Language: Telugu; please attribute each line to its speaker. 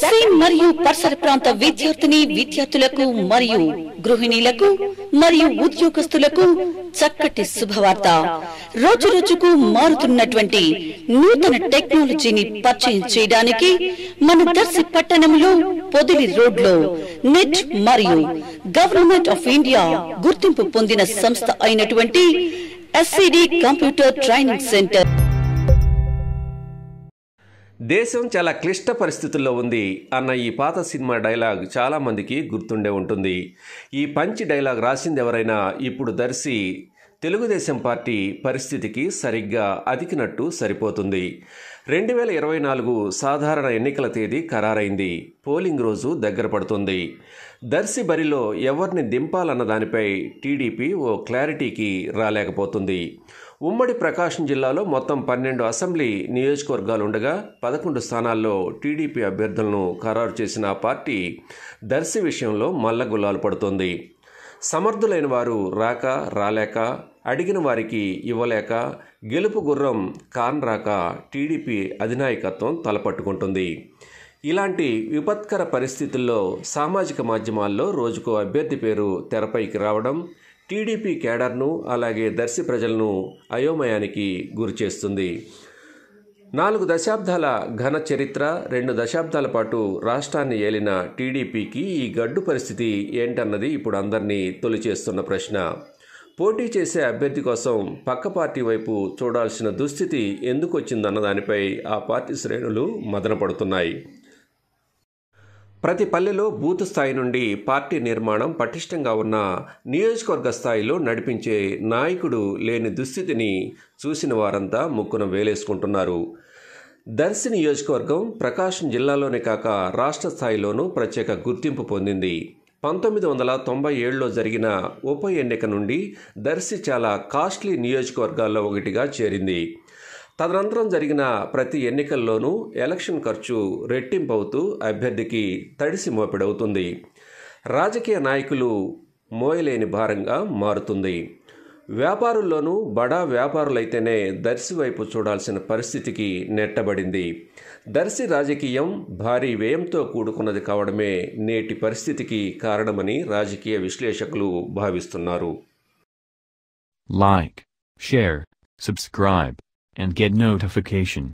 Speaker 1: దర్శి మరియు పరిసర ప్రాంత విద్యార్థులకు మరియు గృహిణీలకు మరియు ఉద్యోగస్తులకు చక్కటి శుభవార్త. రోజు రోజుకు మారుతున్నటువంటి నూతన టెక్నాలజీని పరిచయం చేయడానికి మన దర్శి పట్టణంలో పొదిలి రోడ్లో నెట్ మరియు గవర్నమెంట్ ఆఫ్ ఇండియా గుర్తింపు పొందిన సంస్థ అయినటువంటి ఎస్సిడి కంప్యూటర్ ట్రైనింగ్ సెంటర్.
Speaker 2: దేశం చాలా క్లిష్ట పరిస్థితుల్లో ఉంది అన్న ఈ పాత సినిమా డైలాగ్ చాలామందికి గుర్తుండే ఉంటుంది. ఈ పంచి డైలాగ్ రాసింది ఎవరైనా ఇప్పుడు దర్శి తెలుగుదేశం పార్టీ పరిస్థితికి సరిగ్గా అతికినట్టు సరిపోతుంది. 2024 సాధారణ ఎన్నికల తేదీ ఖరారైంది. పోలింగ్ రోజు దగ్గర పడుతుంది. దర్శి బరిలో ఎవరిని దింపాలన్న దానిపై టీడీపీ ఓ క్లారిటీకి రాలేకపోతుంది. ఉమ్మడి ప్రకాశం జిల్లాలో మొత్తం 12 అసెంబ్లీ నియోజకవర్గాలు ఉండగా 11 స్థానాల్లో టీడీపీ అభ్యర్థులను ఖరారు చేసిన ఆ పార్టీ దర్శి విషయంలో మల్లగుల్లాలు పడుతోంది. సమర్థులైన వారు రాలేక, అడిగిన వారికి ఇవ్వలేక, గెలుపు గుర్రం కాన్రాక టీడీపీ అధినాయకత్వం తలపట్టుకుంటుంది. ఇలాంటి విపత్కర పరిస్థితుల్లో సామాజిక మాధ్యమాల్లో రోజుకో అభ్యర్థి పేరు తెరపైకి రావడం టీడీపీ కేడర్ను అలాగే దర్శి ప్రజలను అయోమయానికి గురిచేస్తుంది. 4 దశాబ్దాల ఘన చరిత్ర, 2 దశాబ్దాల పాటు రాష్ట్రాన్ని ఏలిన టీడీపీకి ఈ గడ్డు పరిస్థితి ఏంటన్నది ఇప్పుడు అందరినీ తొలిచేస్తున్న ప్రశ్న. పోటీ చేసే అభ్యర్థి కోసం పక్క పార్టీ వైపు చూడాల్సిన దుస్థితి ఎందుకు వచ్చిందన్న దానిపై ఆ పార్టీ శ్రేణులు మదనపడుతున్నాయి. ప్రతి పల్లెలో బూత్ స్థాయి నుండి పార్టీ నిర్మాణం పటిష్టంగా ఉన్న నియోజకవర్గ స్థాయిలో నడిపించే నాయకుడు లేని దుస్థితిని చూసిన వారంతా ముక్కున వేలేసుకుంటున్నారు. దర్శి నియోజకవర్గం ప్రకాశం జిల్లాలోనే కాక రాష్ట్ర స్థాయిలోనూ ప్రత్యేక గుర్తింపు పొందింది. 1997లో జరిగిన ఉప ఎన్నిక నుండి దర్శి చాలా కాస్ట్లీ నియోజకవర్గాల్లో ఒకటిగా చేరింది. తదనంతరం జరిగిన ప్రతి ఎన్నికల్లోనూ ఎలక్షన్ ఖర్చు రెట్టింపవుతూ అభ్యర్థికి తడిసి మోపెడవుతుంది. రాజకీయ నాయకులు మోయలేని భారంగా మారుతుంది. వ్యాపారుల్లోనూ బడా వ్యాపారులైతేనే దర్శి వైపు చూడాల్సిన పరిస్థితికి నెట్టబడింది. దర్శి రాజకీయం భారీ వ్యయంతో కూడుకున్నది కావడమే నేటి పరిస్థితికి కారణమని రాజకీయ విశ్లేషకులు భావిస్తున్నారు.
Speaker 3: Like, share, subscribe, and get notification.